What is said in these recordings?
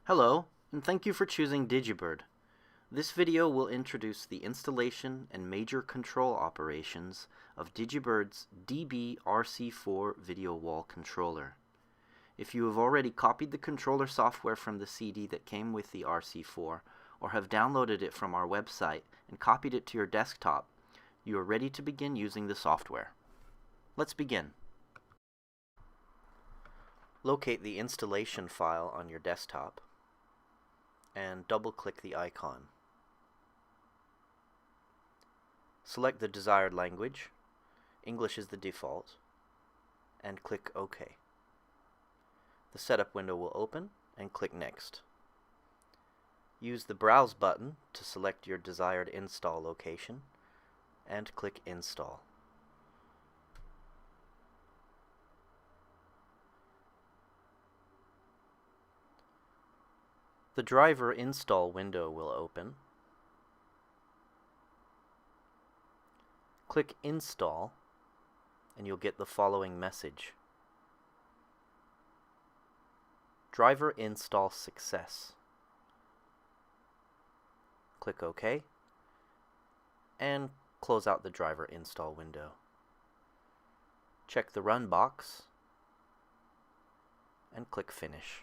Hello, and thank you for choosing Digibird. This video will introduce the installation and major control operations of Digibird's Db-Rc4 video wall controller. If you have already copied the controller software from the CD that came with the RC4, or have downloaded it from our website and copied it to your desktop, you are ready to begin using the software. Let's begin. Locate the installation file on your desktop and double-click the icon. Select the desired language, English is the default, and click OK. The setup window will open and click Next. Use the Browse button to select your desired install location and click Install. The driver install window will open. Click Install and you'll get the following message. Driver install success. Click OK and close out the driver install window. Check the Run box and click Finish.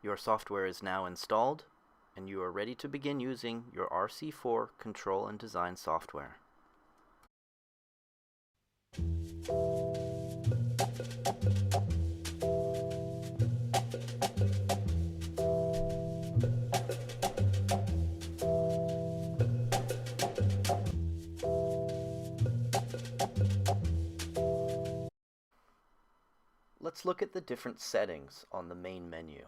Your software is now installed, and you are ready to begin using your RC4 control and design software. Let's look at the different settings on the main menu.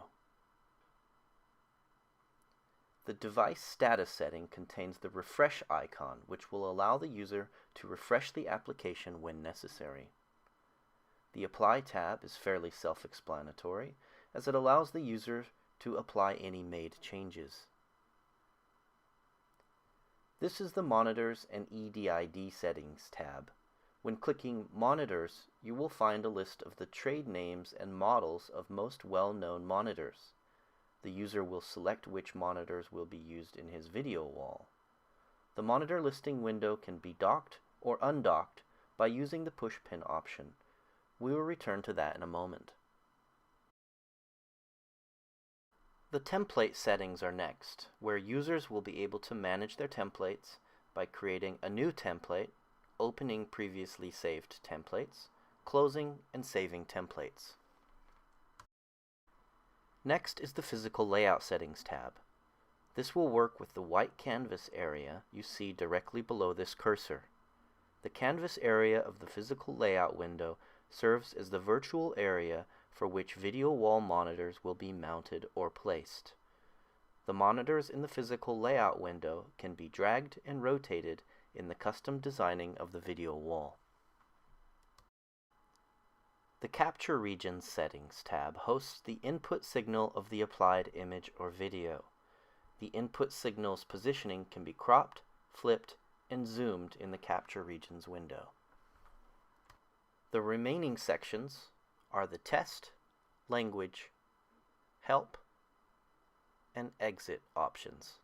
The device status setting contains the refresh icon, which will allow the user to refresh the application when necessary. The Apply tab is fairly self-explanatory, as it allows the user to apply any made changes. This is the Monitors and EDID Settings tab. When clicking Monitors, you will find a list of the trade names and models of most well-known monitors. The user will select which monitors will be used in his video wall. The monitor listing window can be docked or undocked by using the push pin option. We will return to that in a moment. The template settings are next, where users will be able to manage their templates by creating a new template, opening previously saved templates, closing and saving templates. Next is the Physical Layout Settings tab. This will work with the white canvas area you see directly below this cursor. The canvas area of the physical layout window serves as the virtual area for which video wall monitors will be mounted or placed. The monitors in the physical layout window can be dragged and rotated in the custom designing of the video wall. The Capture Regions Settings tab hosts the input signal of the applied image or video. The input signal's positioning can be cropped, flipped, and zoomed in the Capture Regions window. The remaining sections are the Test, Language, Help, and Exit options.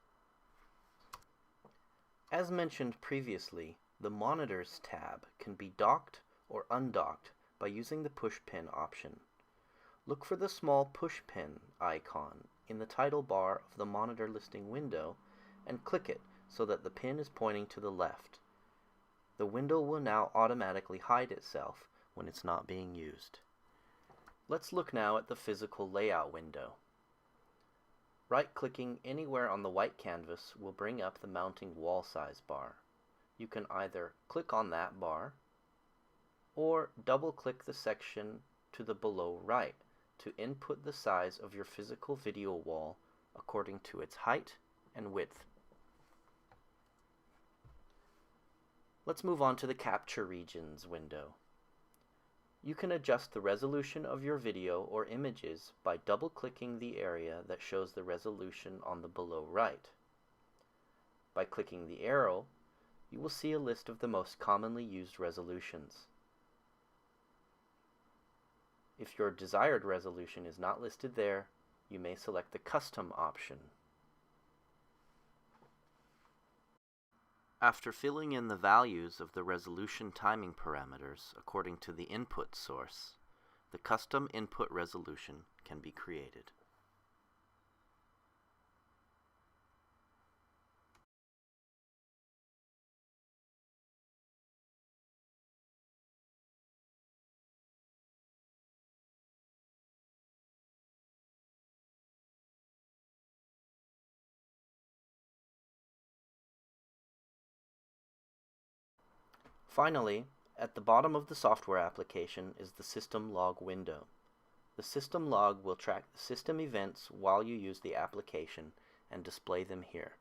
As mentioned previously, the Monitors tab can be docked or undocked by using the push pin option. Look for the small push pin icon in the title bar of the monitor listing window and click it so that the pin is pointing to the left. The window will now automatically hide itself when it's not being used. Let's look now at the physical layout window. Right-clicking anywhere on the white canvas will bring up the mounting wall size bar. You can either click on that bar or double-click the section to the below right to input the size of your physical video wall according to its height and width. Let's move on to the Capture Regions window. You can adjust the resolution of your video or images by double-clicking the area that shows the resolution on the below right. By clicking the arrow, you will see a list of the most commonly used resolutions. If your desired resolution is not listed there, you may select the Custom option. After filling in the values of the resolution timing parameters according to the input source, the custom input resolution can be created. Finally, at the bottom of the software application is the system log window. The system log will track the system events while you use the application and display them here.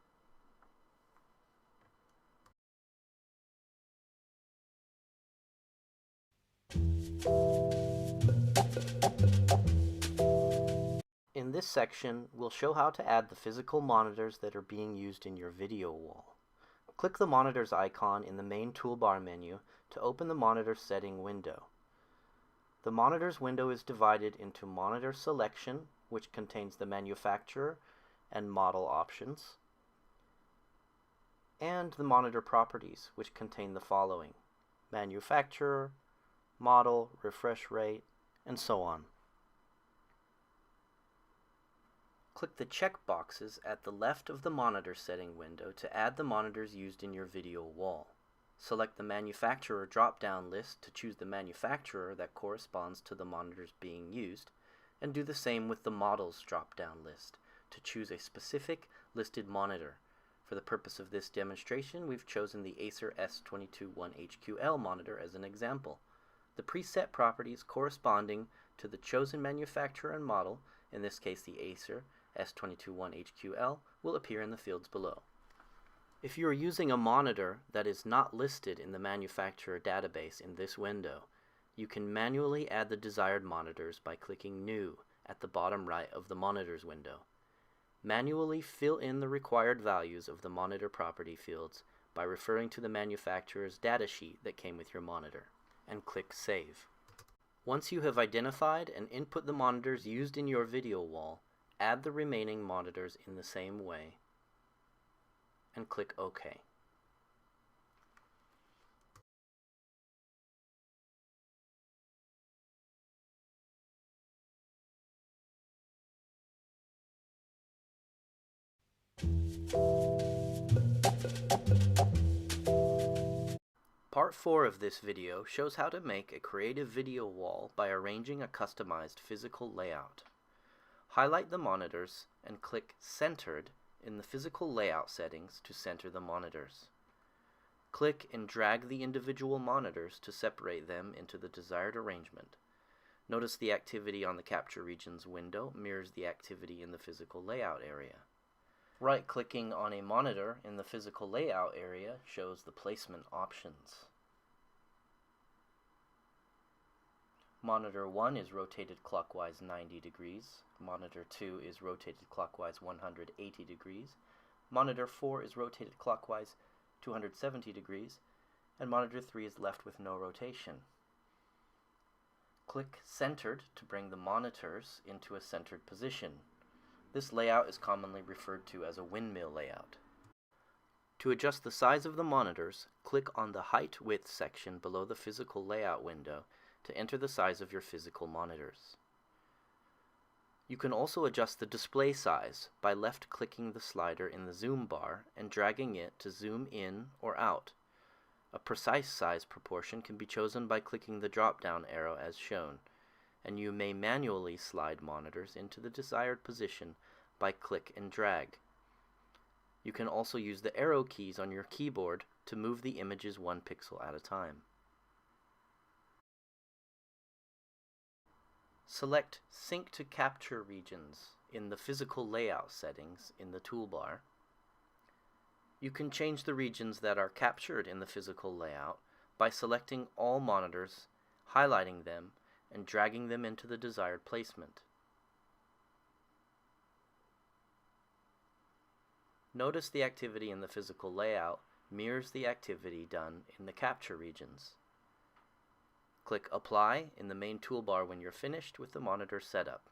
In this section, we'll show how to add the physical monitors that are being used in your video wall. Click the monitors icon in the main toolbar menu to open the monitor setting window. The monitors window is divided into monitor selection, which contains the manufacturer and model options, and the monitor properties, which contain the following: manufacturer, model, refresh rate, and so on. Click the check boxes at the left of the monitor setting window to add the monitors used in your video wall. Select the manufacturer drop-down list to choose the manufacturer that corresponds to the monitors being used, and do the same with the models drop-down list to choose a specific listed monitor. For the purpose of this demonstration, we've chosen the Acer S221HQL monitor as an example. The preset properties corresponding to the chosen manufacturer and model, in this case the Acer S221HQL, will appear in the fields below. If you are using a monitor that is not listed in the manufacturer database in this window, you can manually add the desired monitors by clicking New at the bottom right of the Monitors window. Manually fill in the required values of the monitor property fields by referring to the manufacturer's datasheet that came with your monitor, and click Save. Once you have identified and input the monitors used in your video wall, add the remaining monitors in the same way, and click OK. Part 4 of this video shows how to make a creative video wall by arranging a customized physical layout. Highlight the monitors and click Centered in the physical layout settings to center the monitors. Click and drag the individual monitors to separate them into the desired arrangement. Notice the activity on the Capture Regions window mirrors the activity in the physical layout area. Right-clicking on a monitor in the physical layout area shows the placement options. Monitor 1 is rotated clockwise 90 degrees, Monitor 2 is rotated clockwise 180 degrees, Monitor 4 is rotated clockwise 270 degrees, and Monitor 3 is left with no rotation. Click Centered to bring the monitors into a centered position. This layout is commonly referred to as a windmill layout. To adjust the size of the monitors, click on the Height-Width section below the physical layout window to enter the size of your physical monitors. You can also adjust the display size by left-clicking the slider in the zoom bar and dragging it to zoom in or out. A precise size proportion can be chosen by clicking the drop-down arrow as shown, and you may manually slide monitors into the desired position by click and drag. You can also use the arrow keys on your keyboard to move the images 1 pixel at a time. Select Sync to Capture Regions in the Physical Layout settings in the toolbar. You can change the regions that are captured in the physical layout by selecting all monitors, highlighting them, and dragging them into the desired placement. Notice the activity in the physical layout mirrors the activity done in the capture regions. Click Apply in the main toolbar when you're finished with the monitor setup.